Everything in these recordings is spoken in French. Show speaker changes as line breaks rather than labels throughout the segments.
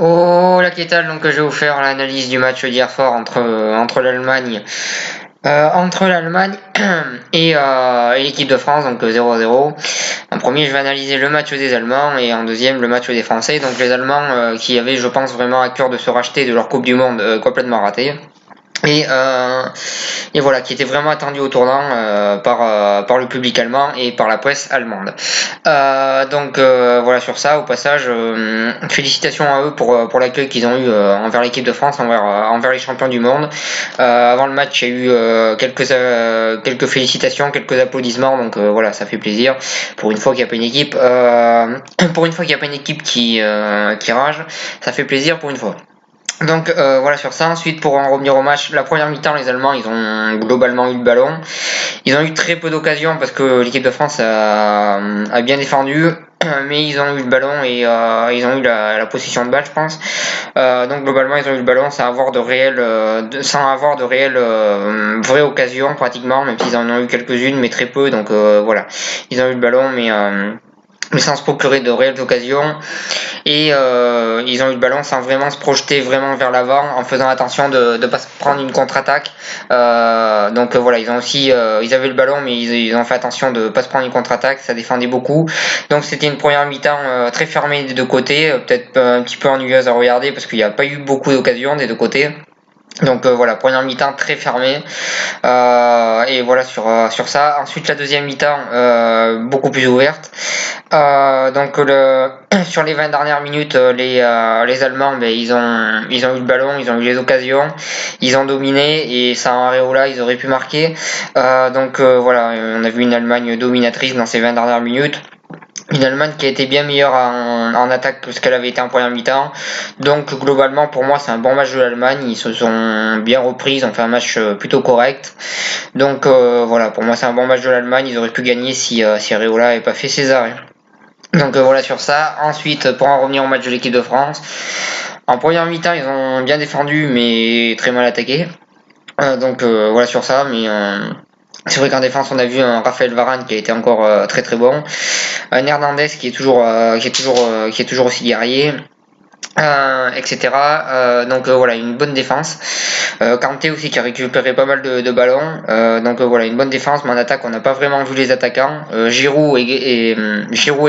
Oh la Kétal, donc je vais vous faire l'analyse du match d'hier soir entre l'Allemagne et l'équipe de France, donc 0-0. En premier, je vais analyser le match des Allemands et en deuxième, le match des Français. Donc les Allemands qui avaient, je pense, vraiment à cœur de se racheter de leur Coupe du Monde complètement ratée. Et, euh, et voilà, qui était vraiment attendu au tournant par le public allemand et par la presse allemande. Voilà sur ça, au passage, félicitations à eux pour l'accueil qu'ils ont eu envers l'équipe de France, envers les champions du monde. Avant le match, il y a eu quelques félicitations, quelques applaudissements, donc voilà, ça fait plaisir. Pour une fois qu'il n'y a pas une équipe, qui rage, ça fait plaisir pour une fois. Voilà sur ça. Ensuite, pour en revenir au match, la première mi-temps, les Allemands, ils ont globalement eu le ballon. Ils ont eu très peu d'occasions parce que l'équipe de France a bien défendu, mais ils ont eu le ballon et ils ont eu la possession de balle, je pense. Donc globalement, ils ont eu le ballon sans avoir de réelles vraies occasions pratiquement, même s'ils en ont eu quelques-unes, mais très peu. Donc voilà, ils ont eu le ballon, mais sans se procurer de réelles occasions. Et ils ont eu le ballon sans vraiment se projeter vraiment vers l'avant, en faisant attention de ne pas se prendre une contre-attaque. Voilà, ils avaient le ballon, mais ils ont fait attention de ne pas se prendre une contre-attaque, ça défendait beaucoup. Donc c'était une première mi-temps très fermée des deux côtés, peut-être un petit peu ennuyeuse à regarder parce qu'il n'y a pas eu beaucoup d'occasions des deux côtés. Donc voilà, première mi-temps très fermée. Et voilà sur ça. Ensuite la deuxième mi-temps beaucoup plus ouverte. Sur les 20 dernières minutes, les Allemands, ils ont eu le ballon, ils ont eu les occasions, ils ont dominé et sans Areola, ils auraient pu marquer. Voilà, on a vu une Allemagne dominatrice dans ces 20 dernières minutes. Une Allemagne qui a été bien meilleure en attaque que ce qu'elle avait été en première mi-temps. Donc globalement pour moi c'est un bon match de l'Allemagne. Ils se sont bien repris, ils ont fait un match plutôt correct. Donc voilà, pour moi c'est un bon match de l'Allemagne. Ils auraient pu gagner si Areola n'avait pas fait ses arrêts. Donc voilà sur ça. Ensuite, pour en revenir au match de l'équipe de France, en première mi-temps ils ont bien défendu mais très mal attaqué. Voilà sur ça, mais c'est vrai qu'en défense on a vu un Raphaël Varane qui a été encore très très bon, un Hernandez qui est toujours aussi guerrier, etc. Voilà, une bonne défense. Kanté aussi qui a récupéré pas mal de ballons. Voilà, une bonne défense, mais en attaque on n'a pas vraiment vu les attaquants. Giroud et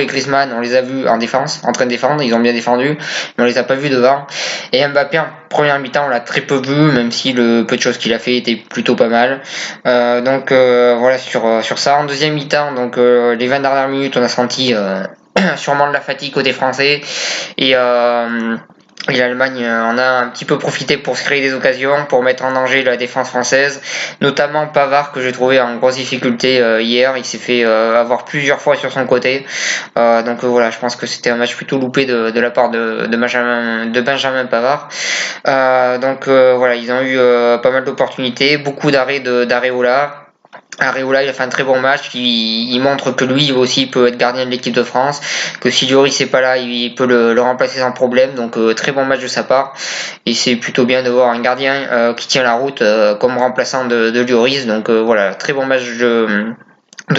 Griezmann, on les a vus en défense, en train de défendre, ils ont bien défendu, mais on les a pas vus devant. Et Mbappé en première mi-temps on l'a très peu vu, même si le peu de choses qu'il a fait était plutôt pas mal. Voilà sur ça. En deuxième mi-temps, les 20 dernières minutes on a senti sûrement de la fatigue côté français et l'Allemagne en a un petit peu profité pour se créer des occasions, pour mettre en danger la défense française, notamment Pavard que j'ai trouvé en grosse difficulté hier. Il s'est fait avoir plusieurs fois sur son côté. Voilà, je pense que c'était un match plutôt loupé de la part de Benjamin Pavard. Voilà, ils ont eu pas mal d'opportunités, beaucoup d'arrêts d'Areola. Areola, il a fait un très bon match. Il montre que lui aussi peut être gardien de l'équipe de France. Que si Lloris n'est pas là, il peut le remplacer sans problème. Donc très bon match de sa part. Et c'est plutôt bien de voir un gardien qui tient la route comme remplaçant de Lloris. Donc voilà, très bon match de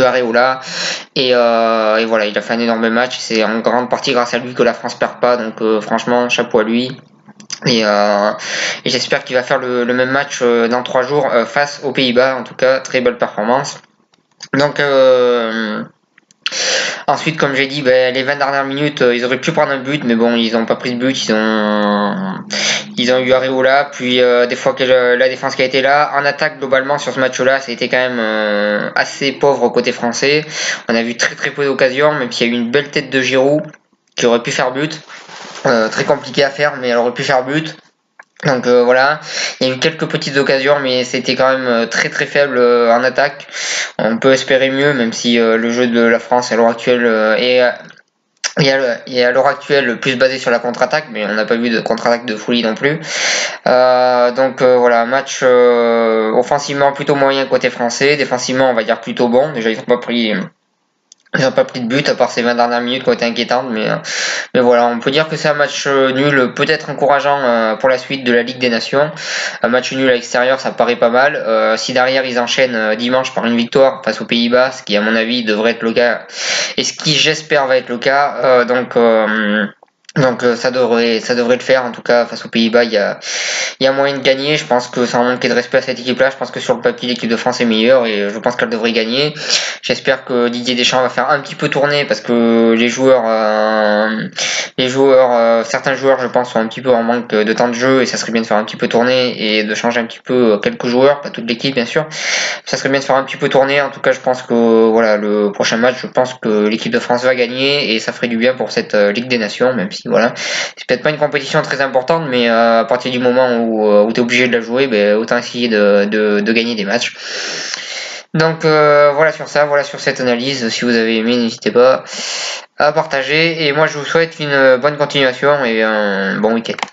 Areola et voilà, il a fait un énorme match. C'est en grande partie grâce à lui que la France perd pas. Donc franchement, chapeau à lui. Et j'espère qu'il va faire le même match dans 3 jours face aux Pays-Bas. En tout cas, très belle performance. Ensuite, comme j'ai dit, les 20 dernières minutes, ils auraient pu prendre un but, mais bon, ils n'ont pas pris de but. Ils ont eu Areola, puis des fois que la défense qui a été là. En attaque, globalement, sur ce match-là, ça a été quand même assez pauvre côté français. On a vu très très peu d'occasions, même s'il y a eu une belle tête de Giroud qui aurait pu faire but. Très compliqué à faire, mais elle aurait pu faire but. Donc voilà, il y a eu quelques petites occasions, mais c'était quand même très très faible en attaque. On peut espérer mieux, même si le jeu de la France à l'heure actuelle est à l'heure actuelle plus basé sur la contre-attaque, mais on n'a pas vu de contre-attaque de folie non plus. Voilà, match offensivement plutôt moyen côté français, défensivement on va dire plutôt bon. Déjà ils n'ont pas pris de but à part ces 20 dernières minutes qui ont été inquiétantes, mais voilà, on peut dire que c'est un match nul, peut-être encourageant pour la suite de la Ligue des Nations. Un match nul à l'extérieur, ça paraît pas mal. Si derrière ils enchaînent dimanche par une victoire face aux Pays-Bas, ce qui à mon avis devrait être le cas, et ce qui j'espère va être le cas, Donc ça devrait le faire. En tout cas, face aux Pays-Bas, il y a moyen de gagner. Je pense que sans manquer de respect à cette équipe-là, je pense que sur le papier, l'équipe de France est meilleure et je pense qu'elle devrait gagner. J'espère que Didier Deschamps va faire un petit peu tourner parce que certains joueurs, je pense, sont un petit peu en manque de temps de jeu et ça serait bien de faire un petit peu tourner et de changer un petit peu quelques joueurs, pas toute l'équipe bien sûr. Ça serait bien de faire un petit peu tourner. En tout cas, je pense que voilà, le prochain match, je pense que l'équipe de France va gagner et ça ferait du bien pour cette Ligue des Nations, même si voilà, c'est peut-être pas une compétition très importante, mais à partir du moment où tu es obligé de la jouer, ben, autant essayer de gagner des matchs. Donc voilà sur ça, voilà sur cette analyse. Si vous avez aimé, n'hésitez pas à partager. Et moi, je vous souhaite une bonne continuation et un bon week-end.